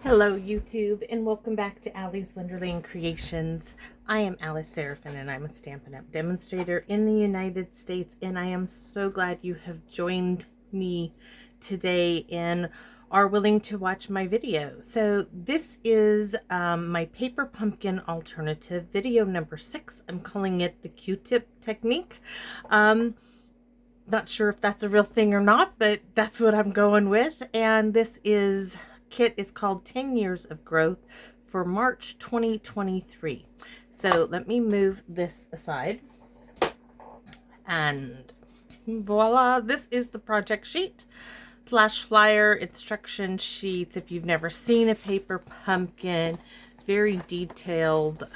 Hello YouTube and welcome back to Allie's Wonderland Creations. I am Alice Seraphin and I'm a Stampin' Up! Demonstrator in the United States, and I am so glad you have joined me today and are willing to watch my video. So this is my paper pumpkin alternative, video number 6. I'm calling it the Q-tip technique. Not sure if that's a real thing or not, but that's what I'm going with. And this kit is called 10 Years of Growth for March 2023. So let me move this aside. And voila, this is the project sheet / flyer instruction sheets. If you've never seen a paper pumpkin, very detailed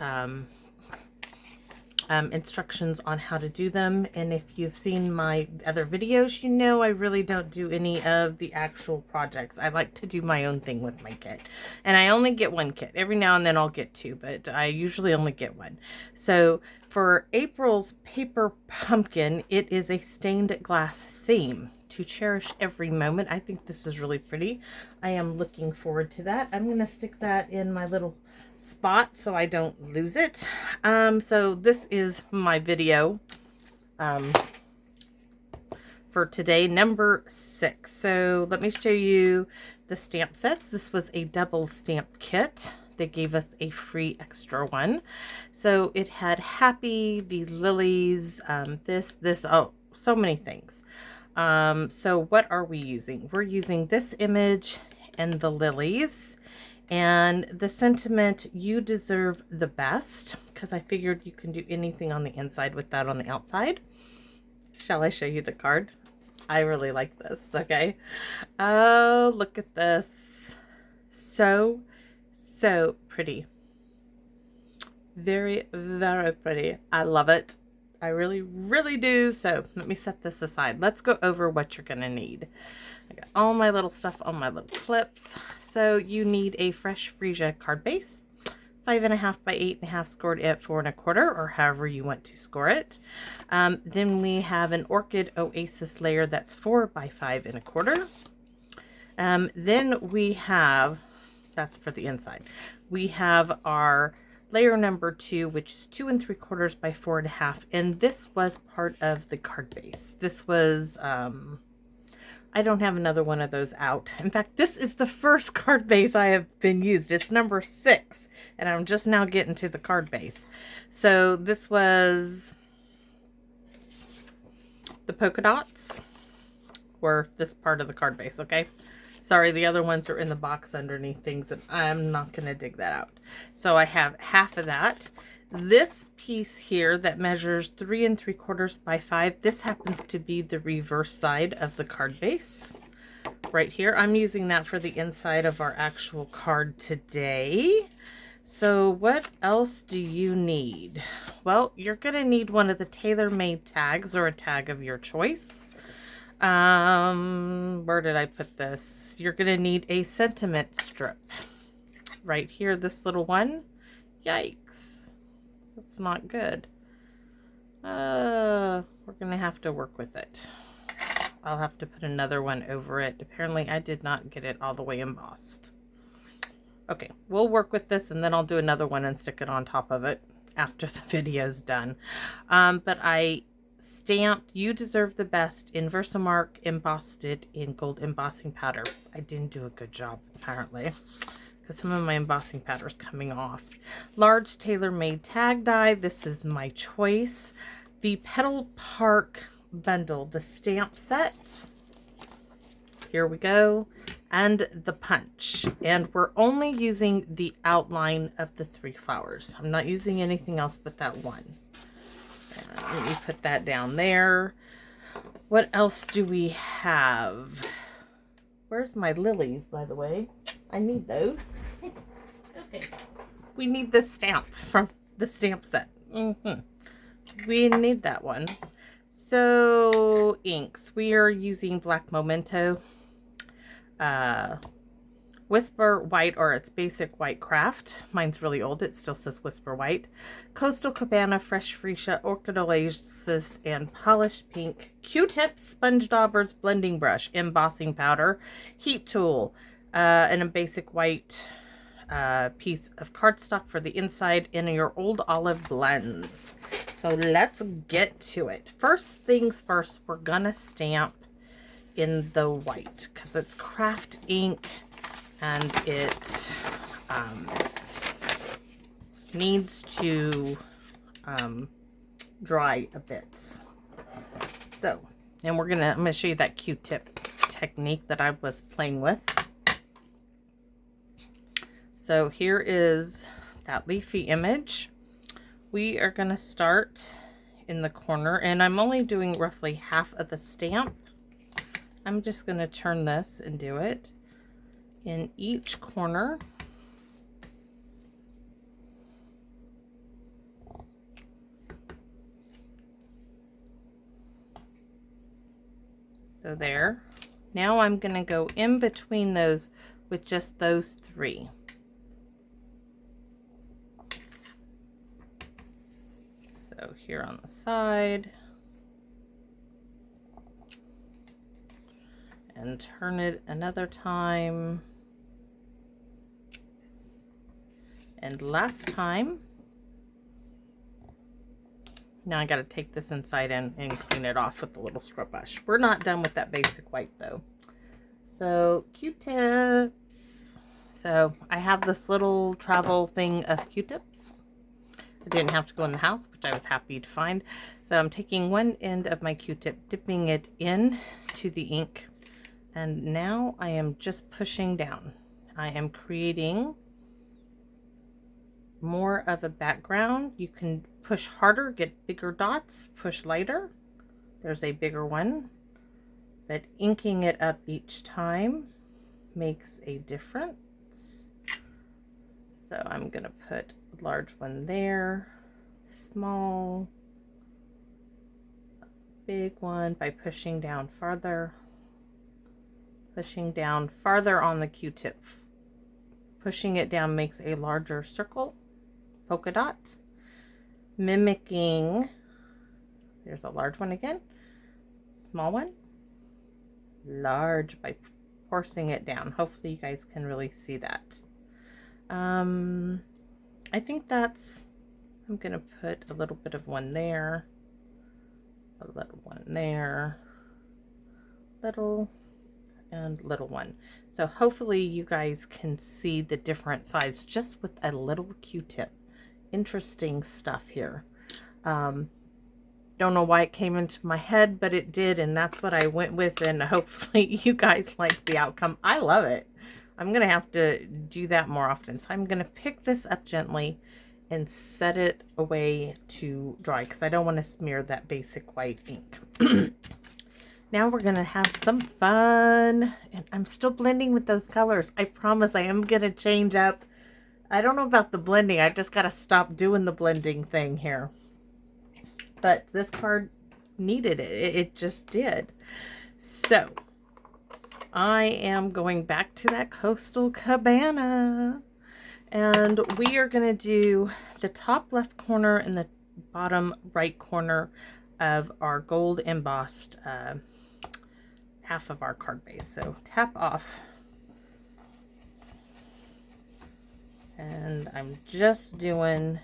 instructions on how to do them. And if you've seen my other videos, you know I really don't do any of the actual projects. I like to do my own thing with my kit, and I only get one kit. Every now and then I'll get two, but I usually only get one. So for April's paper pumpkin, it is a stained glass theme to cherish every moment. I think this is really pretty. I am looking forward to that. I'm going to stick that in my little spot so I don't lose it. So this is my video for today, number 6. So let me show you the stamp sets. This was a double stamp kit. They gave us a free extra one. So it had happy, these lilies, oh, so many things. So what are we using? We're using this image and the lilies and the sentiment, you deserve the best, because I figured you can do anything on the inside with that on the outside. Shall I show you the card? I really like this. Okay. Oh, look at this. So pretty. Very, very pretty. I love it. I really, really do. So let me set this aside. Let's go over what you're going to need. I got all my little stuff on my little clips. So you need a fresh freesia card base, 5.5 by 8.5, scored at 4 1/4, or however you want to score it. Then we have an Orchid Oasis layer that's 4 by 5 1/4. Then we have, that's for the inside. We have our layer number 2, which is 2 3/4 by 4 1/2, and this was part of the card base. This was I don't have another one of those out. In fact, this is the first card base I have been used. It's number 6, and I'm just now getting to the card base. So this was the polka dots were this part of the card base, okay? Sorry, the other ones are in the box underneath things, and I'm not going to dig that out. So I have half of that. This piece here that measures 3 3/4 by 5, this happens to be the reverse side of the card base. Right here, I'm using that for the inside of our actual card today. So what else do you need? Well, you're going to need one of the tailor-made tags, or a tag of your choice. Where did I put this? You're going to need a sentiment strip. Right here, this little one. Yikes. That's not good. We're going to have to work with it. I'll have to put another one over it. Apparently, I did not get it all the way embossed. Okay, we'll work with this, and then I'll do another one and stick it on top of it after the video's done. But I stamped You Deserve the Best in Versamark, embossed it in gold embossing powder. I didn't do a good job, apparently, because some of my embossing powder is coming off. Large tailor-made tag die. This is my choice. The Petal Park bundle, the stamp set. Here we go. And the punch. And we're only using the outline of the 3 flowers. I'm not using anything else but that one. Let me put that down there. What else do we have? Where's my lilies, by the way? I need those. Okay. We need this stamp from the stamp set. We need that one. So, inks. We are using Black Memento, Whisper White, or its basic white craft. Mine's really old. It still says Whisper White. Coastal Cabana, Fresh Freesia, Orchid Oasis, and Polished Pink. Q-tips, Sponge Daubers, blending brush, embossing powder, heat tool, and a basic white piece of cardstock for the inside in your Old Olive blends. So let's get to it. First things first, we're gonna stamp in the white because it's craft ink and it needs to dry a bit. So, and I'm gonna show you that Q-tip technique that I was playing with. So here is that leafy image. We are gonna start in the corner, and I'm only doing roughly half of the stamp. I'm just gonna turn this and do it in each corner. So there. Now I'm going to go in between those with just those three. So here on the side. And turn it another time. And last time. Now I got to take this inside and clean it off with the little scrub brush. We're not done with that basic white though. So Q-tips. So I have this little travel thing of Q-tips. I didn't have to go in the house, which I was happy to find. So I'm taking one end of my Q-tip, dipping it in to the ink. And now I am just pushing down. I am creating more of a background. You can push harder, get bigger dots, push lighter. There's a bigger one, but inking it up each time makes a difference. So I'm gonna put a large one there, small, big one by pushing down farther, pushing down farther on the Q-tip. Pushing it down makes a larger circle, polka dot, mimicking, there's a large one again, small one, large by forcing it down. Hopefully you guys can really see that. I think that's, I'm gonna put a little bit of one there, a little one there, little and little one. So hopefully you guys can see the different size just with a little Q-tip. Interesting stuff here. Don't know why it came into my head, but it did, and that's what I went with, and hopefully you guys like the outcome. I love it. I'm gonna have to do that more often. So I'm gonna pick this up gently and set it away to dry because I don't want to smear that basic white ink. Now we're gonna have some fun, and I'm still blending with those colors. I promise I am gonna change up. I don't know about the blending. I just gotta stop doing the blending thing here. But this card needed it. It just did. So I am going back to that Coastal Cabana, and we are gonna do the top left corner and the bottom right corner of our gold embossed half of our card base. So tap off, and I'm just doing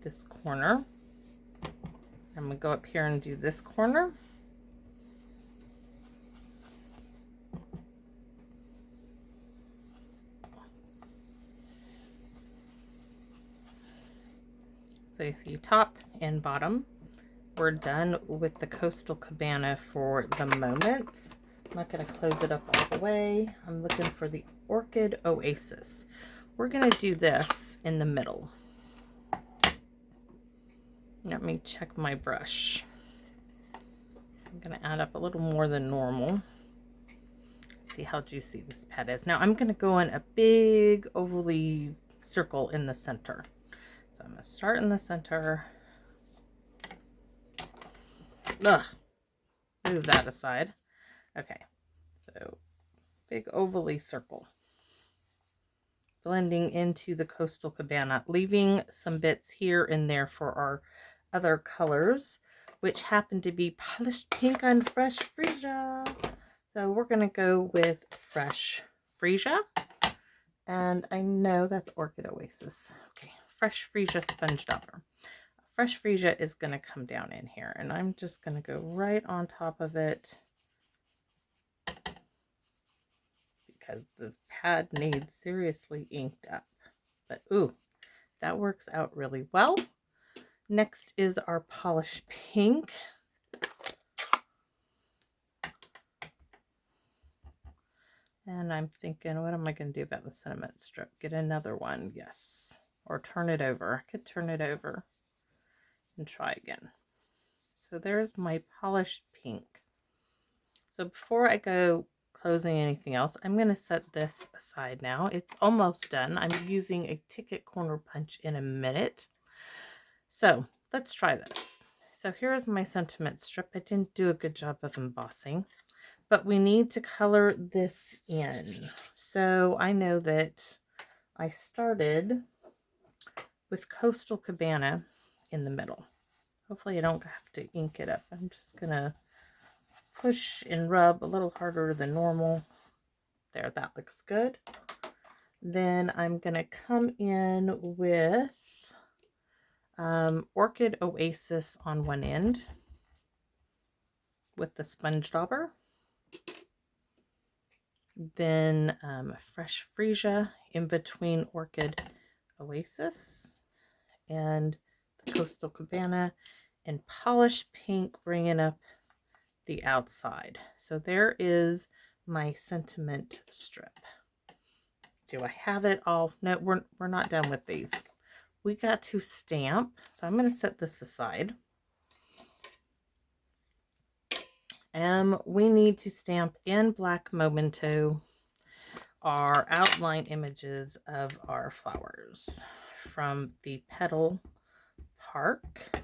this corner. I'm gonna go up here and do this corner. So you see top and bottom. We're done with the Coastal Cabana for the moment. I'm not going to close it up all the way. I'm looking for the Orchid Oasis. We're going to do this in the middle. Let me check my brush. I'm going to add up a little more than normal. See how juicy this pad is. Now I'm going to go in a big ovally circle in the center. So I'm going to start in the center. Ugh. Move that aside. Okay, so big ovally circle. Blending into the Coastal Cabana, leaving some bits here and there for our other colors, which happen to be Polished Pink and Fresh Freesia. So we're going to go with Fresh Freesia. And I know that's Orchid Oasis. Okay, Fresh Freesia Sponge Dauber. Fresh Freesia is going to come down in here, and I'm just going to go right on top of it because this pad needs seriously inked up. But ooh, that works out really well. Next is our Polish Pink. And I'm thinking, what am I going to do about the sentiment strip? Get another one, yes. Or turn it over. I could turn it over and try again. So there's my Polished Pink. So before I go closing anything else, I'm going to set this aside now. It's almost done. I'm using a Ticket Corner punch in a minute. So let's try this. So here's my sentiment strip. I didn't do a good job of embossing, but we need to color this in. So I know that I started with Coastal Cabana in the middle. Hopefully I don't have to ink it up. I'm just going to push and rub a little harder than normal. There, that looks good. Then I'm going to come in with Orchid Oasis on one end with the Sponge Dauber. Then Fresh Freesia in between Orchid Oasis and the Coastal Cabana, and Polish Pink bringing up the outside. So there is my sentiment strip. Do I have it all? No, we're not done with these. We got to stamp. So I'm going to set this aside. We need to stamp in Black Memento our outline images of our flowers from the Petal Park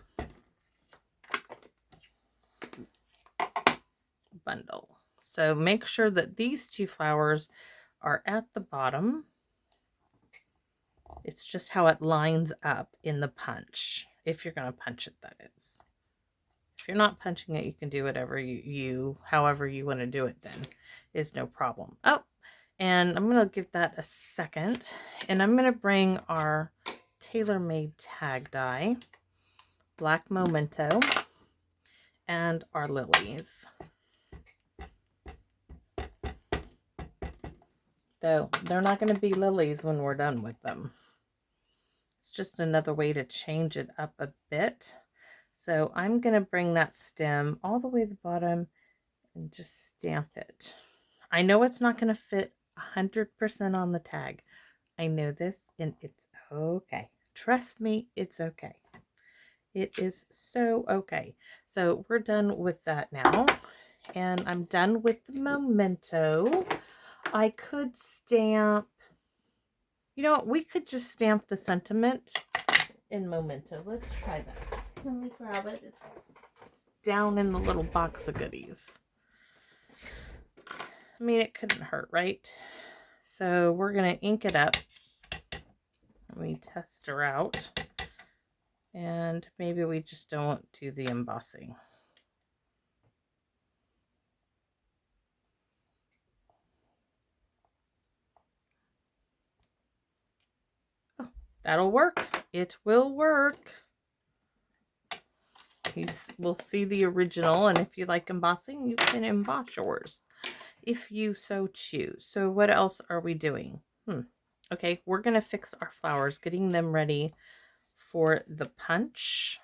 bundle. So make sure that these two flowers are at the bottom. It's just how it lines up in the punch, if you're going to punch it, that is. If you're not punching it, you can do whatever however you want to do it then. Is no problem. Oh, and I'm going to give that a second. And I'm going to bring our tailor-made tag die, Black Memento, and our lilies. Though they're not going to be lilies when we're done with them. It's just another way to change it up a bit. So I'm going to bring that stem all the way to the bottom and just stamp it. I know it's not going to fit 100% on the tag. I know this, and it's okay. Trust me, it's okay. It is so okay. So we're done with that now. And I'm done with the Memento. I could stamp, you know what, we could just stamp the sentiment in Memento. Let's try that. Let me grab it. It's down in the little box of goodies. I mean, it couldn't hurt, right? So we're going to ink it up. Let me test her out. And maybe we just don't do the embossing. Oh, that'll work. It will work. We'll see the original, and if you like embossing, you can emboss yours if you so choose. So what else are we doing? Okay, we're going to fix our flowers, getting them ready for the punch.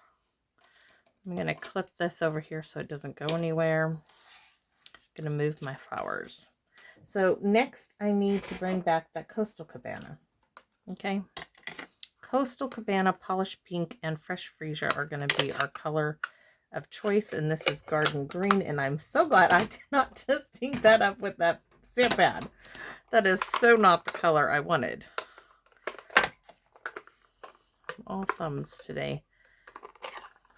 I'm going to clip this over here so it doesn't go anywhere. I'm going to move my flowers. So next I need to bring back that Coastal Cabana. Okay. Coastal Cabana, Polished Pink, and Fresh Freesia are going to be our color of choice. And this is Garden Green. And I'm so glad I did not just ink that up with that stamp pad. That is so not the color I wanted. I'm all thumbs today.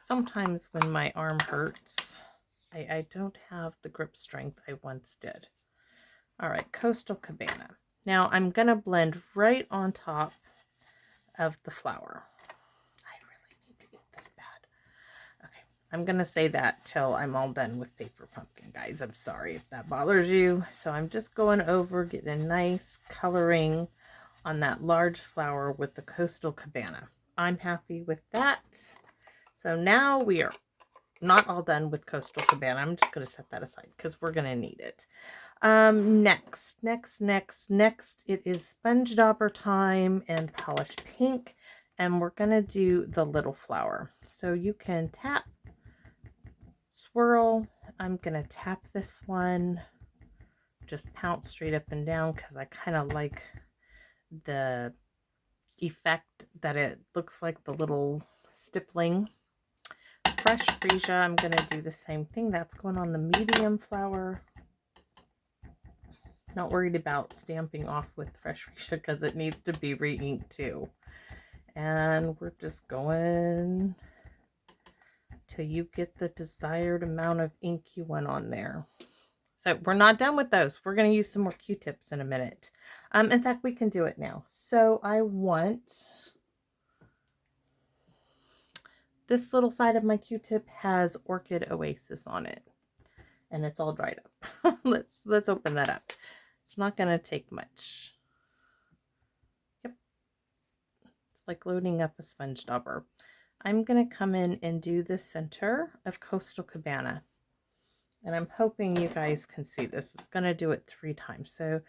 Sometimes when my arm hurts, I don't have the grip strength I once did. All right, Coastal Cabana. Now I'm going to blend right on top of the flower. I really need to get this bad. Okay, I'm going to say that till I'm all done with Paper Pumpkin, guys. I'm sorry if that bothers you. So I'm just going over, getting a nice coloring on that large flower with the Coastal Cabana. I'm happy with that. So now we are not all done with Coastal Cabana. I'm just going to set that aside because we're going to need it. Next, it is Sponge Dauber time and Polish Pink. And we're going to do the little flower. So you can tap, swirl. I'm going to tap this one. Just pounce straight up and down because I kind of like the effect that it looks like the little stippling. Fresh Freesia, I'm going to do the same thing. That's going on the medium flower. Not worried about stamping off with Fresh Freesia because it needs to be re-inked too. And we're just going till you get the desired amount of ink you want on there. So we're not done with those. We're going to use some more Q-tips in a minute. In fact, we can do it now. So I want this little side of my Q-tip has Orchid Oasis on it, and it's all dried up. let's open that up. It's not going to take much. Yep, it's like loading up a Sponge Dauber. I'm going to come in and do the center of Coastal Cabana. And I'm hoping you guys can see this. It's going to do it 3 times. So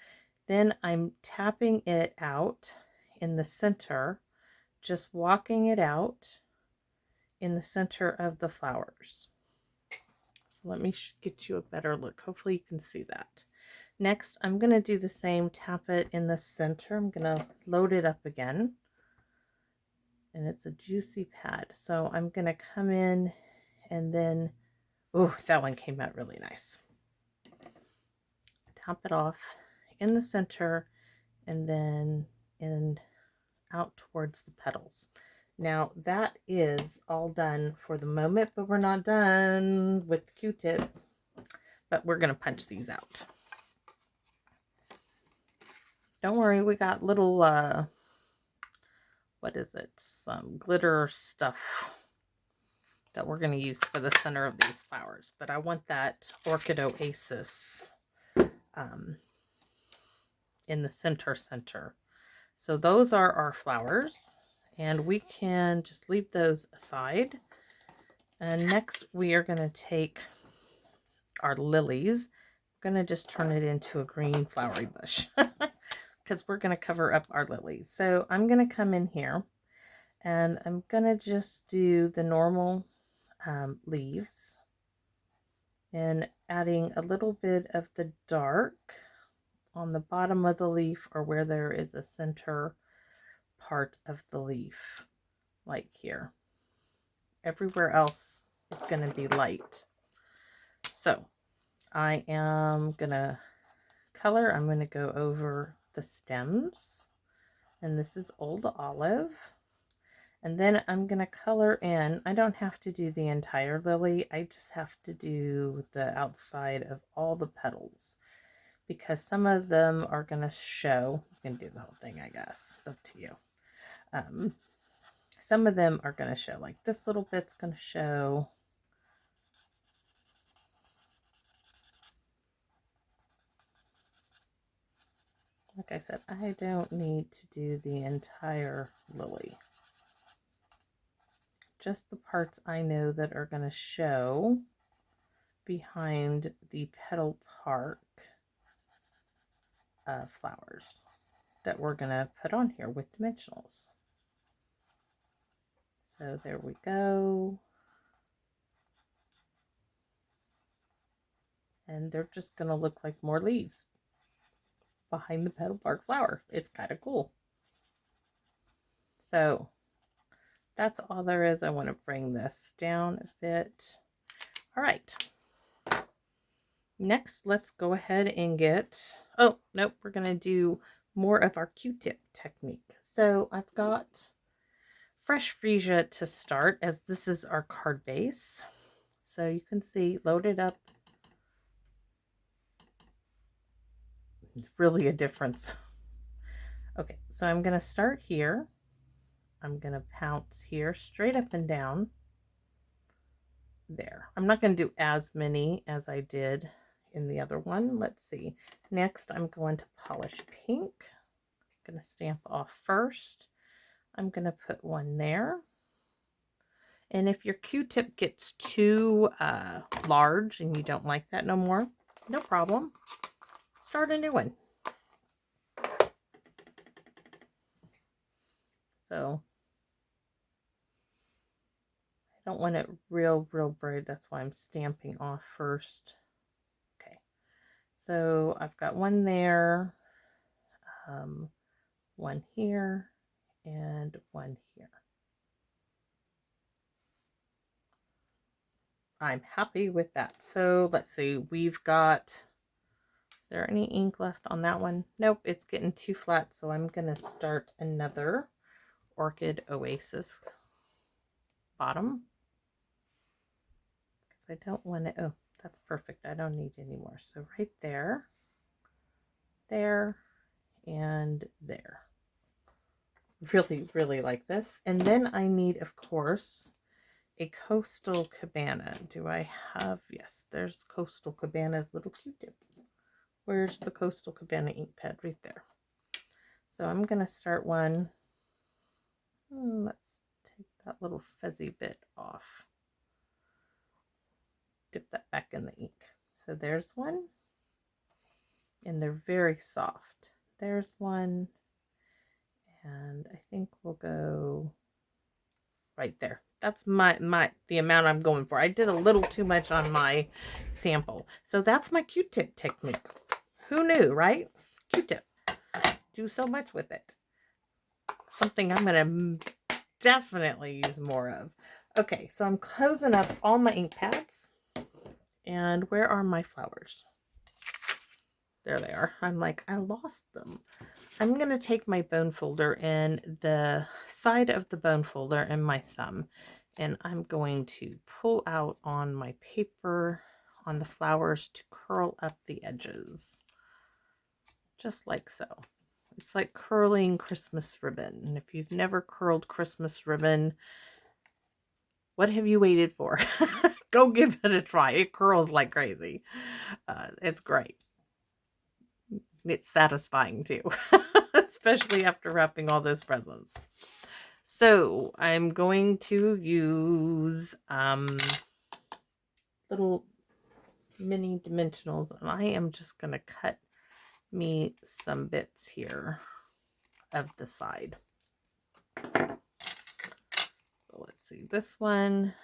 then I'm tapping it out in the center, just walking it out in the center of the flowers. So let me get you a better look. Hopefully you can see that. Next, I'm going to do the same, tap it in the center. I'm going to load it up again. And it's a juicy pad. So I'm going to come in and then, oh, that one came out really nice. Top it off in the center and then out towards the petals. Now that is all done for the moment, but we're not done with the Q-tip, but we're going to punch these out. Don't worry, we got little, what is it? Some glitter stuff that we're going to use for the center of these flowers, but I want that Orchid Oasis in the center. So those are our flowers, and we can just leave those aside. And next we are going to take our lilies. I'm going to just turn it into a green flowery bush because we're going to cover up our lilies. So I'm going to come in here and I'm going to just do the normal leaves and adding a little bit of the dark on the bottom of the leaf or where there is a center part of the leaf, like here. Everywhere else it's going to be light. So I am going to color. I'm going to go over the stems, and this is Old Olive. And then I'm going to color in. I don't have to do the entire lily. I just have to do the outside of all the petals because some of them are going to show. You can do the whole thing, I guess. It's up to you. Some of them are going to show, like this little bit's going to show. Like I said, I don't need to do the entire lily. Just the parts I know that are going to show behind the petal park flowers that we're going to put on here with dimensionals. So there we go. And they're just going to look like more leaves behind the petal bark flower. It's kind of cool. So that's all there is. I want to bring this down a bit. All right. Next, let's go ahead and get, oh, nope, we're going to do more of our Q-tip technique. So I've got Fresh Freesia to start, as this is our card base. So you can see, loaded up. It's really a difference. Okay, so I'm going to start here. I'm going to pounce here straight up and down. There. I'm not going to do as many as I did in the other one. Let's see. Next, I'm going to Polish Pink. going to stamp off first. I'm going to put one there. And if your Q-tip gets too large and you don't like that no more, no problem. Start a new one. So I don't want it real bright. That's why I'm stamping off first. Okay. So I've got one there, one here, and one here. I'm happy with that. So let's see, we've got, is there any ink left on that one? Nope, it's getting too flat. So I'm going to start another Orchid Oasis bottom. Because I don't want to, oh, that's perfect. I don't need any more. So right there, there, and there. Really like this. And then I need, of course, a Coastal Cabana. Do I have? Yes, there's Coastal Cabana's little Q-tip. Where's the Coastal Cabana ink pad? Right there. So I'm going to start one. Let's take that little fuzzy bit off. Dip that back in the ink. So there's one. And they're very soft. There's one. And I think we'll go right there. That's the amount I'm going for. I did a little too much on my sample. So that's my Q-tip technique. Who knew, right? Q-tip. Do so much with it. Something I'm going to definitely use more of. Okay, so I'm closing up all my ink pads. And where are my flowers? There they are. I'm like, I lost them. I'm going to take my bone folder and the side of the bone folder and my thumb, and I'm going to pull out on my paper on the flowers to curl up the edges. Just like so. It's like curling Christmas ribbon. And if you've never curled Christmas ribbon, what have you waited for? Go give it a try. It curls like crazy. It's great. It's satisfying too, especially after wrapping all those presents. So I'm going to use little mini dimensionals, and I am just going to cut me some bits here of the side. So let's see, this one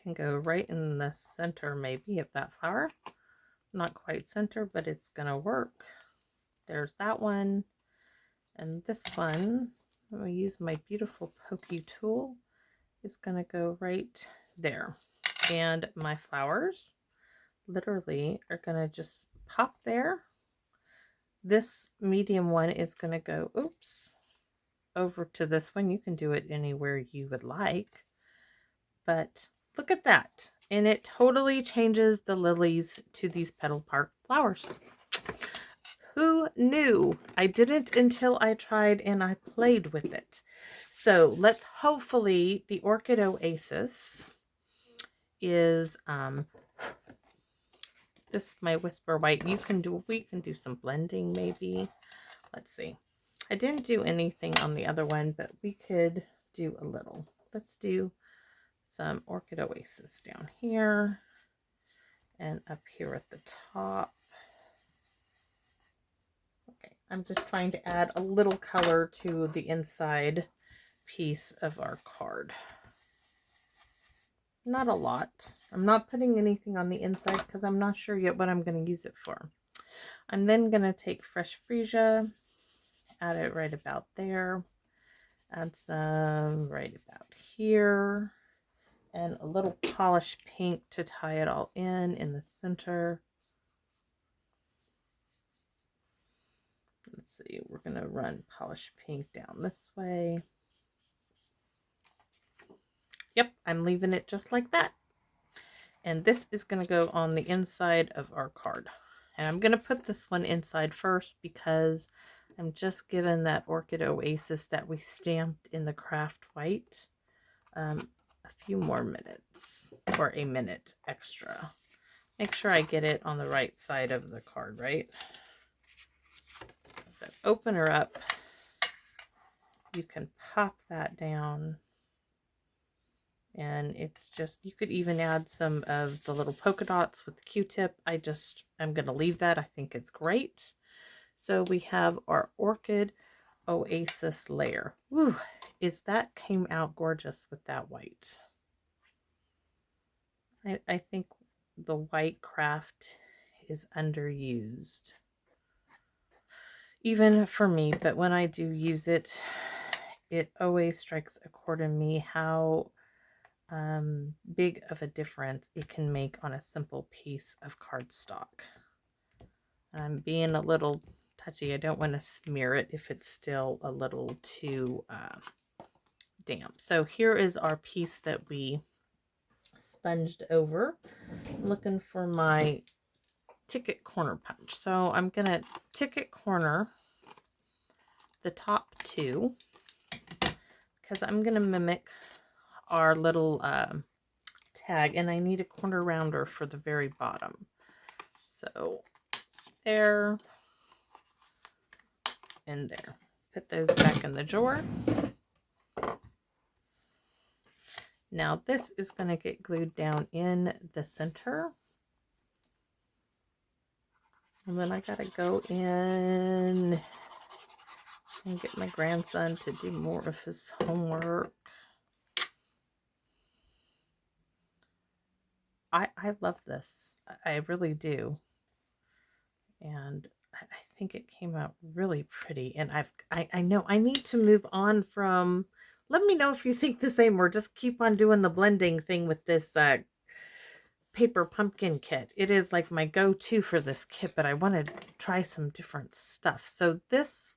can go right in the center maybe of that flower. Not quite center, but it's going to work. There's that one. And this one, I'm going to use my beautiful pokey tool. It's going to go right there. And my flowers literally are going to just pop there. This medium one is going to go, oops, over to this one. You can do it anywhere you would like. But look at that. And it totally changes the lilies to these petal park flowers. Who knew? I didn't until I tried and I played with it. So let's hopefully the Orchid Oasis is this my Whisper White. We can do some blending maybe. Let's see. I didn't do anything on the other one, but we could do a little. Let's do some Orchid Oasis down here and up here at the top. Okay, I'm just trying to add a little color to the inside piece of our card. Not a lot. I'm not putting anything on the inside because I'm not sure yet what I'm going to use it for. I'm then going to take Fresh Freesia, add it right about there, add some right about here, and a little polished pink to tie it all in the center. Let's see, we're going to run polished pink down this way. Yep, I'm leaving it just like that. And this is going to go on the inside of our card. And I'm going to put this one inside first because I'm just giving that Orchid Oasis that we stamped in the craft white a few more minutes, or a minute extra. Make sure I get it on the right side of the card, right? open her up, you can pop that down. And it's just, you could even add some of the little polka dots with the Q-tip. I'm going to leave that. I think it's great. So we have our Orchid Oasis layer. Woo, that came out gorgeous with that white. I think the white craft is underused. Even for me, but when I do use it, it always strikes a chord in me how big of a difference it can make on a simple piece of cardstock. I'm being a little touchy. I don't want to smear it if it's still a little too damp. So here is our piece that we sponged over. I'm looking for my ticket corner punch. So I'm going to ticket corner the top two because I'm going to mimic our little tag, and I need a corner rounder for the very bottom. So there and there. Put those back in the drawer. Now this is going to get glued down in the center. And then I got to go in and get my grandson to do more of his homework. I love this. I really do. And I think it came out really pretty. And I know I need to move on from, let me know if you think the same, or just keep on doing the blending thing with this paper pumpkin kit. It is like my go-to for this kit, but I want to try some different stuff. So this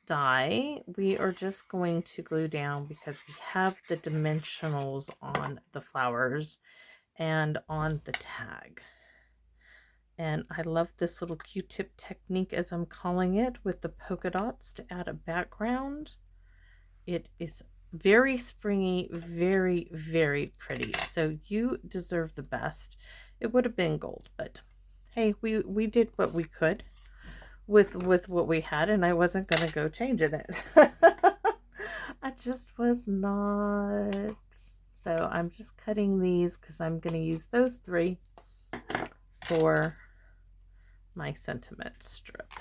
die we are just going to glue down because we have the dimensionals on the flowers and on the tag. And I love this little Q-tip technique, as I'm calling it, with the polka dots to add a background. It is very springy, very, very pretty. So you deserve the best. It would have been gold, but hey, we did what we could with what we had, and I wasn't going to go changing it. I just was not. So I'm just cutting these because I'm going to use those three for my sentiment strip.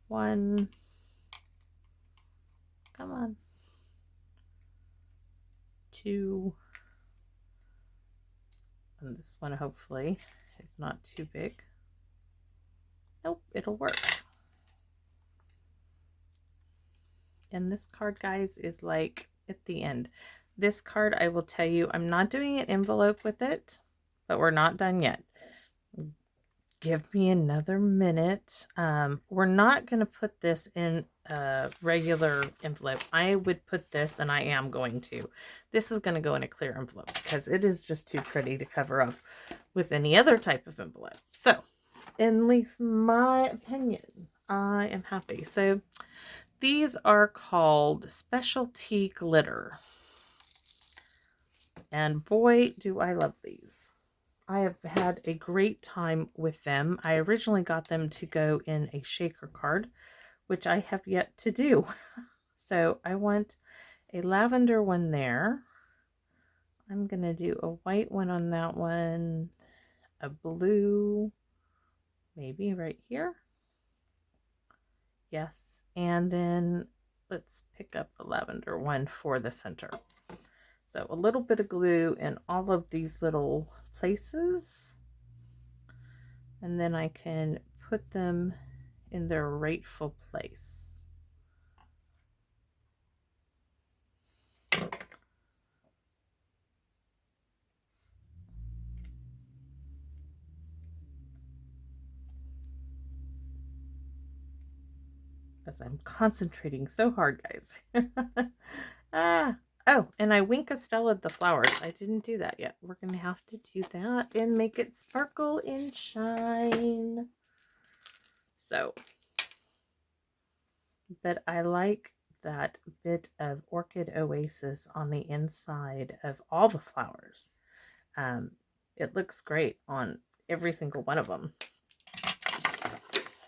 One. Come on. Two. And this one hopefully is not too big. Nope, it'll work. And this card, guys, is like at the end. This card, I will tell you, I'm not doing an envelope with it, but we're not done yet. Give me another minute. We're not going to put this in a regular envelope. I would put this, and I am going to. This is going to go in a clear envelope because it is just too pretty to cover up with any other type of envelope. So, in at least my opinion, I am happy. So, these are called Specialty Glitter. And boy, do I love these. I have had a great time with them. I originally got them to go in a shaker card, which I have yet to do. So I want a lavender one there. I'm going to do a white one on that one, a blue, maybe right here. Yes, and then let's pick up the lavender one for the center. So a little bit of glue in all of these little places, and then I can put them in their rightful place. As I'm concentrating so hard, guys. Oh, and I Wink Estella the flowers. I didn't do that yet. We're going to have to do that and make it sparkle and shine. So, but I like that bit of Orchid Oasis on the inside of all the flowers. It looks great on every single one of them.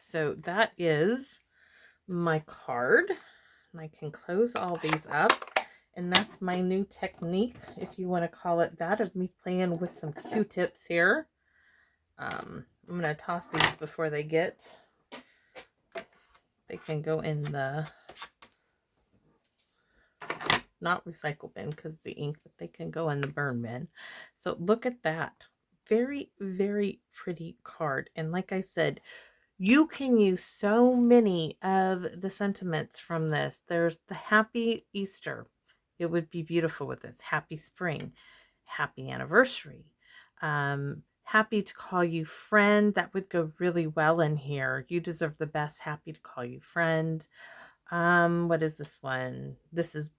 so that is my card. And I can close all these up. And that's my new technique, if you want to call it that, of me playing with some Q-tips here. I'm going to toss these before they can go in the, not recycle bin because the ink, but they can go in the burn bin. So look at that. Very, very pretty card. And like I said, you can use so many of the sentiments from this. There's the happy Easter. It would be beautiful with this. Happy spring. Happy anniversary. Happy to call you friend. That would go really well in here. You deserve the best. Happy to call you friend. What is this one? This is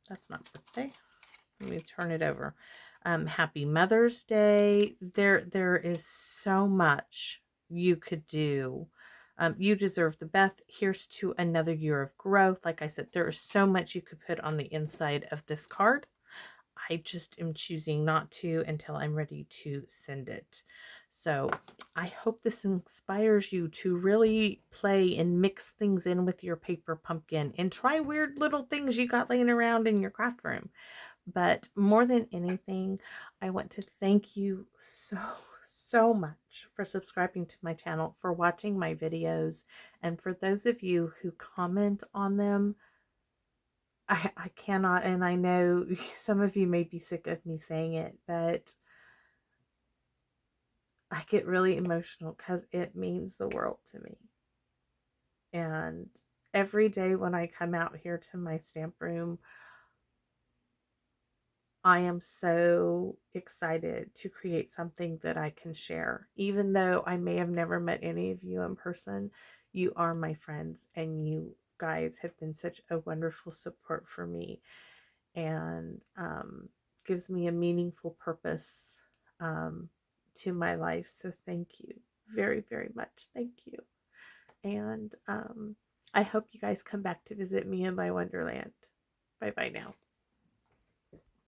that's not birthday. Let me turn it over. Happy Mother's Day. There is so much you could do. You deserve the best. Here's to another year of growth. Like I said, there is so much you could put on the inside of this card. I just am choosing not to until I'm ready to send it. So I hope this inspires you to really play and mix things in with your paper pumpkin and try weird little things you got laying around in your craft room. But more than anything, I want to thank you so much for subscribing to my channel, for watching my videos, and for those of you who comment on them. I cannot, and I know some of you may be sick of me saying it, but I get really emotional because it means the world to me. And every day when I come out here to my stamp room, I am so excited to create something that I can share. Even though I may have never met any of you in person, you are my friends, and you guys have been such a wonderful support for me, and gives me a meaningful purpose to my life. So thank you very, very much. Thank you. And I hope you guys come back to visit me in my wonderland. Bye bye now.